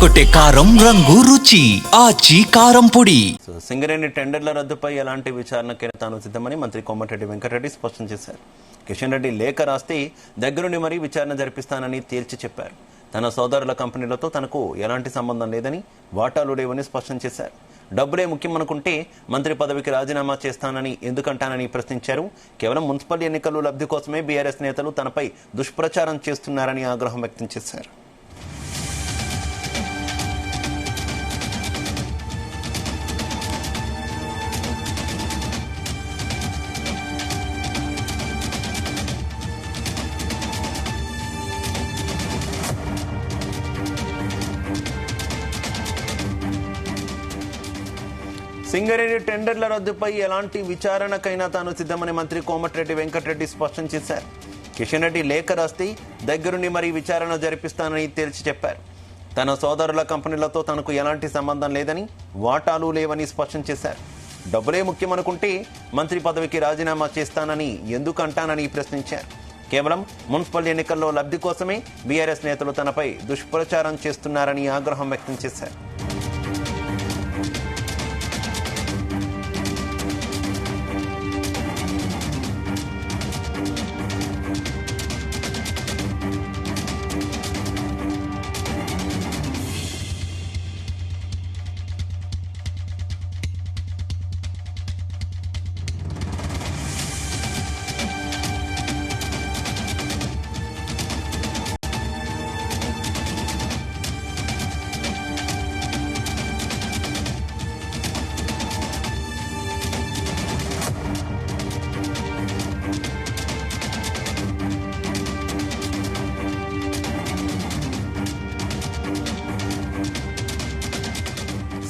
అదరగొట్టే కారం రంగు రుచి ఆచి కారం పొడి. సింగరేణి టెండర్ల రద్దుపై ఎలాంటి విచారణకైనా తాను సిద్ధమని మంత్రి కోమటిరెడ్డి వెంకటరెడ్డి స్పష్టం చేశారు. కిషన్ రెడ్డి లేఖ రాస్తే దగ్గరుండి మరీ విచారణ జరిపిస్తానని తేల్చి చెప్పారు. తన సోదరుల కంపెనీలతో తనకు ఎలాంటి సంబంధం లేదని, వాటాలు లేవని స్పష్టం చేశారు. డబ్బులే ముఖ్యమనుకుంటే మంత్రి పదవికి రాజీనామా చేస్తానని ఎందుకంటానని ప్రశ్నించారు. కేవలం మున్సిపల్ ఎన్నికలు లబ్ధి కోసమే బీఆర్ఎస్ నేతలు తనపై దుష్ప్రచారం చేస్తున్నారని ఆగ్రహం వ్యక్తం చేశారు. సింగరేణి టెండర్ల రద్దుపై ఎలాంటి విచారణకైనా తాను సిద్ధమని మంత్రి కోమటిరెడ్డి వెంకటరెడ్డి స్పష్టం చేశారు. కిషన్ రెడ్డి లేఖ రాస్తే దగ్గరుండి మరీ విచారణ జరిపిస్తానని తేల్చి చెప్పారు. తన సోదరుల కంపెనీలతో తనకు ఎలాంటి సంబంధం లేదని, వాటాలు లేవని స్పష్టం చేశారు. డబ్బులే ముఖ్యమనుకుంటే మంత్రి పదవికి రాజీనామా చేస్తానని ఎందుకంటానని ప్రశ్నించారు. కేవలం మున్సిపల్ ఎన్నికల్లో లబ్ధి కోసమే బీఆర్ఎస్ నేతలు తనపై దుష్ప్రచారం చేస్తున్నారని ఆగ్రహం వ్యక్తం చేశారు.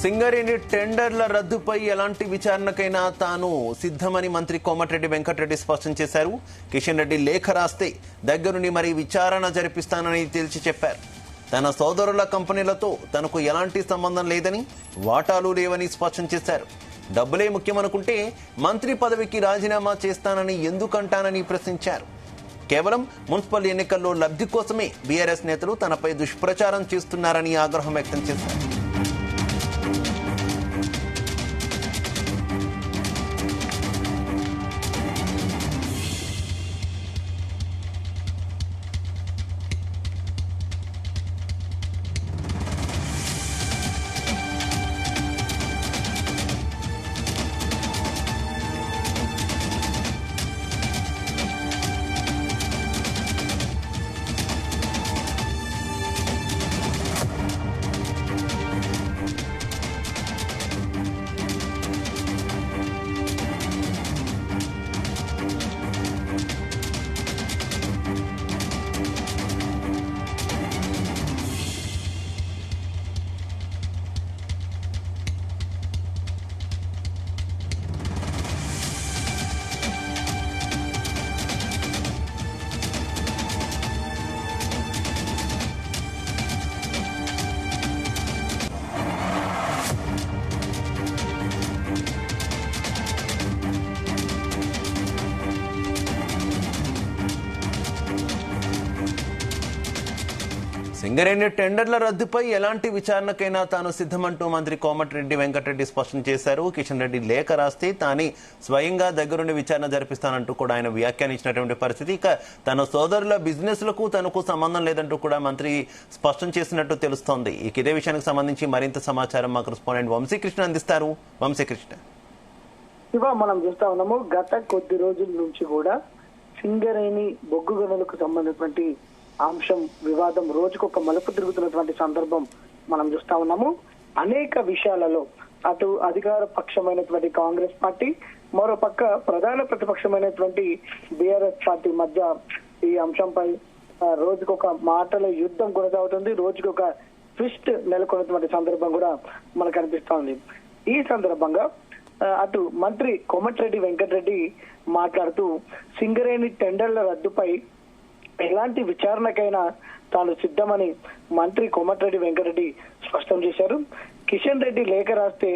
సింగరేణి టెండర్ల రద్దుపై ఎలాంటి విచారణకైనా తాను సిద్ధమని మంత్రి కోమటిరెడ్డి వెంకటరెడ్డి స్పష్టం చేశారు. కిషన్ రెడ్డి లేఖ రాస్తే దగ్గరుండి మరీ విచారణ జరిపిస్తానని తేల్చి చెప్పారు. తన సోదరుల కంపెనీలతో తనకు ఎలాంటి సంబంధం లేదని, వాటాలు లేవని స్పష్టం చేశారు. డబ్బులే ముఖ్యమనుకుంటే మంత్రి పదవికి రాజీనామా చేస్తానని ఎందుకంటానని ప్రశ్నించారు. కేవలం మున్సిపల్ ఎన్నికల్లో లబ్ధి కోసమే బీఆర్ఎస్ నేతలు తనపై దుష్ప్రచారం చేస్తున్నారని ఆగ్రహం వ్యక్తం చేశారు. సింగరేణి టెండర్ల రద్దుపై ఎలాంటి విచారణకైనా తాను సిద్ధమంటూ మంత్రి కోమటిరెడ్డి వెంకటరెడ్డి స్పష్టం చేశారు. కిషన్ రెడ్డి లేఖ రాస్తే తానే స్వయంగా దగ్గరుండి విచారణ జరిపిస్తానంటూ కూడా ఆయన వ్యాఖ్యానించినటువంటి పరిస్థితి. ఇక తన సోదరుల బిజినెస్ లకు తనకు సంబంధం లేదంటూ కూడా మంత్రి స్పష్టం చేసినట్టు తెలుస్తోంది. ఇక ఇదే విషయానికి సంబంధించి మరింత సమాచారం మా కరెస్పాండెంట్ వంశీకృష్ణ అందిస్తారు. వంశీకృష్ణ, మనం చూస్తా ఉన్నాము, గత కొద్ది రోజుల నుంచి కూడా సింగరేణి బొగ్గు గనులకు సంబంధించినటువంటి అంశం, వివాదం రోజుకొక మలుపు తిరుగుతున్నటువంటి సందర్భం మనం చూస్తా ఉన్నాము. అనేక విషయాలలో అటు అధికార పక్షమైనటువంటి కాంగ్రెస్ పార్టీ, మరో పక్క ప్రధాన ప్రతిపక్షమైనటువంటి బీఆర్ఎస్ పార్టీ మధ్య ఈ అంశంపై రోజుకొక మాటల యుద్ధం కొనసాగుతుంది. రోజుకొక ట్విస్ట్ నెలకొన్నటువంటి సందర్భం కూడా మనకు కనిపిస్తోంది. ఈ సందర్భంగా అటు మంత్రి కోమటిరెడ్డి వెంకటరెడ్డి మాట్లాడుతూ సింగరేణి టెండర్ల రద్దుపై ఎలాంటి విచారణకైనా తాను సిద్ధమని మంత్రి కోమటిరెడ్డి వెంకటరెడ్డి స్పష్టం చేశారు. కిషన్ రెడ్డి లేఖ రాస్తే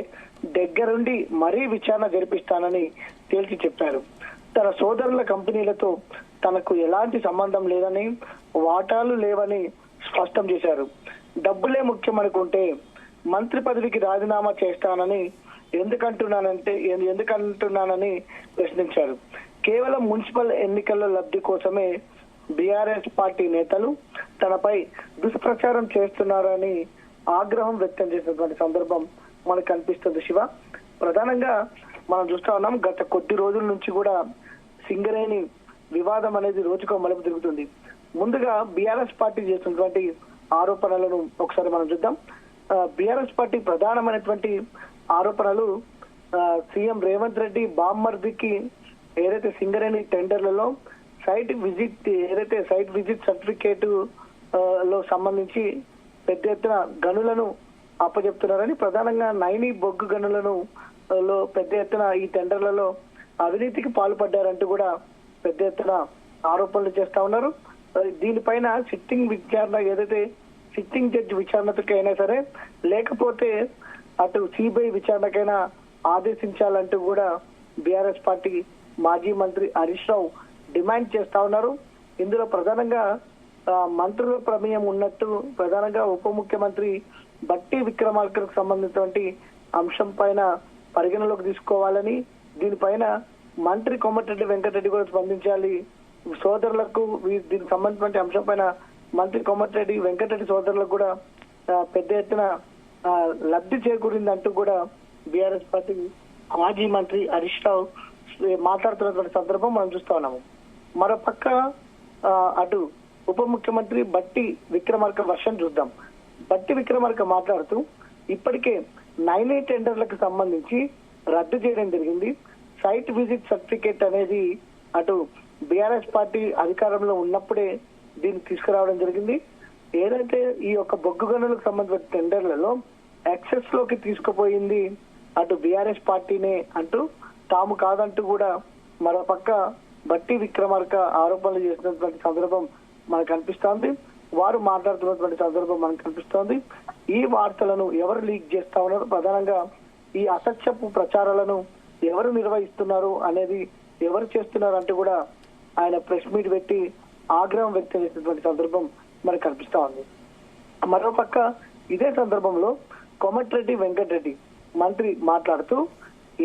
దగ్గరుండి మరీ విచారణ జరిపిస్తానని తేల్చి చెప్పారు. తన సోదరుల కంపెనీలతో తనకు ఎలాంటి సంబంధం లేదని, వాటాలు లేవని స్పష్టం చేశారు. డబ్బులే ముఖ్యం అనుకుంటే మంత్రి పదవికి రాజీనామా చేస్తానని ఎందుకంటున్నానని ప్రశ్నించారు. కేవలం మున్సిపల్ ఎన్నికల్లో లబ్ధి కోసమే బీఆర్ఎస్ పార్టీ నేతలు తనపై దుష్ప్రచారం చేస్తున్నారని ఆగ్రహం వ్యక్తం చేసినటువంటి సందర్భం మనకు కనిపిస్తుంది. శివ, ప్రధానంగా మనం చూస్తా ఉన్నాం, గత కొద్ది రోజుల నుంచి కూడా సింగరేణి వివాదం అనేది రోజుకో మలుపు తిరుగుతుంది. ముందుగా బీఆర్ఎస్ పార్టీ చేస్తున్నటువంటి ఆరోపణలను ఒకసారి మనం చూద్దాం. బీఆర్ఎస్ పార్టీ ప్రధానమైనటువంటి ఆరోపణలు సీఎం రేవంత్ రెడ్డి బామ్మర్దికి ఏదైతే సింగరేణి టెండర్లలో సైట్ విజిట్ సర్టిఫికేట్ లో సంబంధించి పెద్ద ఎత్తున గనులను అప్పచెప్తున్నారని, ప్రధానంగా నైని బొగ్గు గనులను లో పెద్ద ఎత్తున ఈ టెండర్లలో అవినీతికి పాల్పడ్డారంటూ కూడా పెద్ద ఎత్తున ఆరోపణలు చేస్తా ఉన్నారు. దీనిపైన సిట్టింగ్ జడ్జి విచారణకైనా సరే, లేకపోతే అటు సిబిఐ విచారణకైనా ఆదేశించాలంటూ కూడా బీఆర్ఎస్ పార్టీ మాజీ మంత్రి హరీష్ రావు డిమాండ్ చేస్తా ఉన్నారు. ఇందులో ప్రధానంగా మంత్రుల ప్రమేయం ఉన్నట్టు, ప్రధానంగా ఉప ముఖ్యమంత్రి బట్టి విక్రమార్కకు సంబంధించినటువంటి అంశం పైన పరిగణలోకి తీసుకోవాలని, దీనిపైన మంత్రి కోమటిరెడ్డి వెంకటరెడ్డి కూడా స్పందించాలి. సోదరులకు దీనికి సంబంధించిన అంశం పైన మంత్రి కోమటిరెడ్డి వెంకటరెడ్డి సోదరులకు కూడా పెద్ద ఎత్తున లబ్ధి చేకూరిందంటూ కూడా బీఆర్ఎస్ పార్టీ మాజీ మంత్రి హరీష్ రావు మాట్లాడుతున్నటువంటి సందర్భం మనం చూస్తా ఉన్నాము. మరోపక్క అటు ఉప ముఖ్యమంత్రి బట్టి విక్రమార్క వర్షం చూద్దాం. బట్టి విక్రమార్క మాట్లాడుతూ ఇప్పటికే 9 టెండర్లకు సంబంధించి రద్దు చేయడం జరిగింది. సైట్ విజిట్ సర్టిఫికేట్ అనేది అటు బీఆర్ఎస్ పార్టీ అధికారంలో ఉన్నప్పుడే దీన్ని తీసుకురావడం జరిగింది. ఏదైతే ఈ యొక్క బొగ్గు గనులకు సంబంధించిన టెండర్లలో యాక్సెస్ లోకి తీసుకుపోయింది అటు బీఆర్ఎస్ పార్టీనే అంటూ, తాము కాదంటూ కూడా మరోపక్క బట్టి విక్రమార్క ఆరోపణలు చేసినటువంటి సందర్భం మనకు కనిపిస్తోంది. వారు మాట్లాడుతున్నటువంటి సందర్భం మనకు కనిపిస్తోంది. ఈ వార్తలను ఎవరు లీక్ చేస్తా ఉన్నారు, ప్రధానంగా ఈ అసత్యపు ప్రచారాలను ఎవరు నిర్వహిస్తున్నారు అనేది ఎవరు చేస్తున్నారు అంటూ కూడా ఆయన ప్రెస్ మీట్ పెట్టి ఆగ్రహం వ్యక్తం చేసినటువంటి సందర్భం మనకు కనిపిస్తా ఉంది. మరోపక్క ఇదే సందర్భంలో కోమటిరెడ్డి వెంకటరెడ్డి మంత్రి మాట్లాడుతూ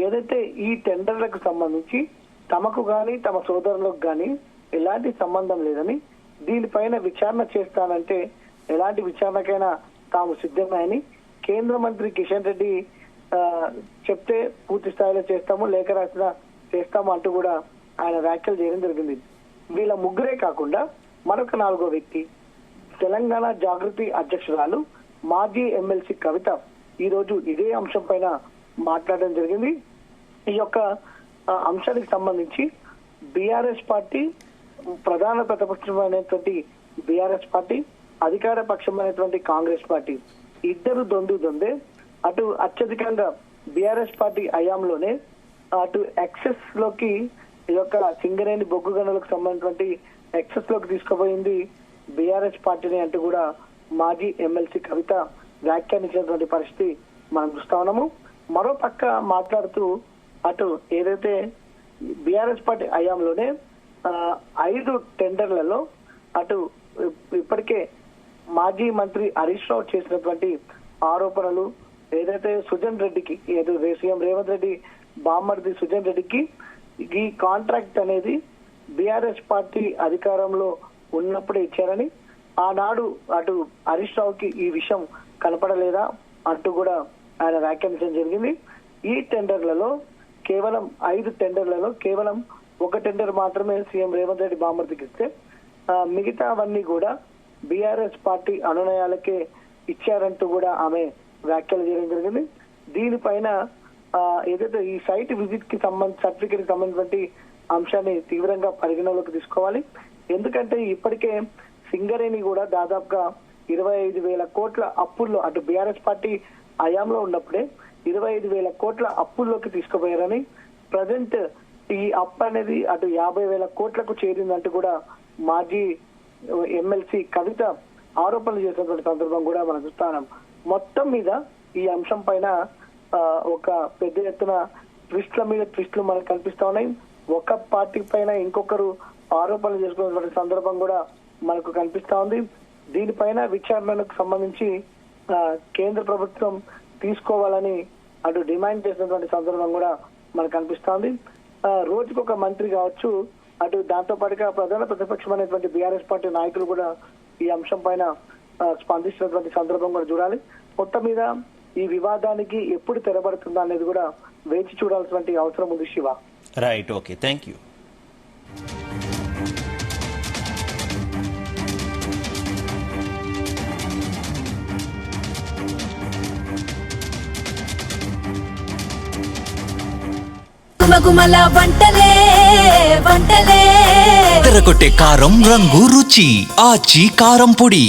ఏదైతే ఈ టెండర్లకు సంబంధించి తమకు గాని తమ సోదరులకు గాని ఎలాంటి సంబంధం లేదని, దీనిపైన విచారణ చేస్తానంటే ఎలాంటి విచారణకైనా తాము సిద్ధమని, కేంద్ర మంత్రి కిషన్ రెడ్డి చెప్తే పూర్తి స్థాయిలో చేస్తాము, లేఖ రాసిన చేస్తాము అంటూ కూడా ఆయన వ్యాఖ్యలు చేయడం జరిగింది. వీళ్ళ ముగ్గురే కాకుండా మరొక 4వ వ్యక్తి తెలంగాణ జాగృతి అధ్యక్షురాలు మాజీ ఎమ్మెల్సీ కవిత ఈ రోజు ఇదే అంశం పైన మాట్లాడడం జరిగింది. ఈ యొక్క అంశానికి సంబంధించి బీఆర్ఎస్ పార్టీ, ప్రధాన ప్రతిపక్షమైనటువంటి బీఆర్ఎస్ పార్టీ, అధికార పక్షమైనటువంటి కాంగ్రెస్ పార్టీ ఇద్దరు దొందే. అటు అత్యధికంగా బీఆర్ఎస్ పార్టీ హయాంలోనే అటు ఎక్సెస్ లోకి ఈ యొక్క సింగరేణి బొగ్గు గనులకు సంబంధించినటువంటి ఎక్సెస్ లోకి తీసుకుపోయింది బీఆర్ఎస్ పార్టీని అంటూ కూడా మాజీ ఎమ్మెల్సీ కవిత వ్యాఖ్యానించినటువంటి పరిస్థితి మనం చూస్తా ఉన్నాము. మరో పక్క మాట్లాడుతూ అటు ఏదైతే బీఆర్ఎస్ పార్టీ హయాంలోనే 5 టెండర్లలో అటు ఇప్పటికే మాజీ మంత్రి హరీష్ రావు చేసినటువంటి ఆరోపణలు, ఏదైతే సుజన్ రెడ్డికి సీఎం రేవంత్ రెడ్డి బామ్మర్ది సుజన్ రెడ్డికి ఈ కాంట్రాక్ట్ అనేది బీఆర్ఎస్ పార్టీ అధికారంలో ఉన్నప్పుడే ఇచ్చారని, ఆనాడు అటు హరీష్ రావుకి ఈ విషయం కనపడలేదా అంటూ కూడా ఆయన వ్యాఖ్యానించడం జరిగింది. ఈ టెండర్లలో కేవలం 5 టెండర్లలో కేవలం 1 టెండర్ మాత్రమే సీఎం రేవంత్ రెడ్డి బామ్మర్దికి ఇస్తే మిగతావన్నీ కూడా బీఆర్ఎస్ పార్టీ అనునయాలకే ఇచ్చారంటూ కూడా ఆమె వ్యాఖ్యలు చేయడం జరిగింది. దీనిపైన ఏదైతే ఈ సైట్ విజిట్ కి సర్టిఫికేట్ కి సంబంధించిన అంశాన్ని తీవ్రంగా పరిగణలోకి తీసుకోవాలి. ఎందుకంటే ఇప్పటికే సింగరేణి కూడా దాదాపుగా 25,000 కోట్ల అప్పుల్లో, అటు బీఆర్ఎస్ పార్టీ హయాంలో ఉన్నప్పుడే 25,000 కోట్ల అప్పుల్లోకి తీసుకుపోయారని, ప్రజెంట్ ఈ అప్పు అనేది అటు 50,000 కోట్లకు చేరిందంటూ కూడా మాజీ ఎమ్మెల్సీ కవిత ఆరోపణలు చేసినటువంటి సందర్భం కూడా మనం చూస్తున్నాం. మొత్తం మీద ఈ అంశం పైన ఒక పెద్ద ఎత్తున ట్విస్ట్ల మీద ట్విస్ట్లు మనకు కనిపిస్తా ఉన్నాయి. ఒక పార్టీ పైన ఇంకొకరు ఆరోపణలు చేసుకున్నటువంటి సందర్భం కూడా మనకు కనిపిస్తా ఉంది. దీనిపైన విచారణకు సంబంధించి కేంద్ర ప్రభుత్వం తీసుకోవాలని అటు డిమాండ్ చేసినటువంటి సందర్భం కూడా మనకు కనిపిస్తోంది. రోజుకొక మంత్రి కావచ్చు, అటు దాంతో పాటుగా ప్రధాన ప్రతిపక్షం అనేటువంటి బీఆర్ఎస్ పార్టీ నాయకులు కూడా ఈ అంశం పైన స్పందిస్తున్నటువంటి సందర్భం కూడా చూడాలి. మొత్తం మీద ఈ వివాదానికి ఎప్పుడు తెరబడుతుందా అనేది కూడా వేచి చూడాల్సినటువంటి అవసరం ఉంది Shiva. Right, okay, thank you. గుమగుమల వంటలే వంటలే తెరకొట్టే కారం రంగు రుచి ఆచి కారం పొడి.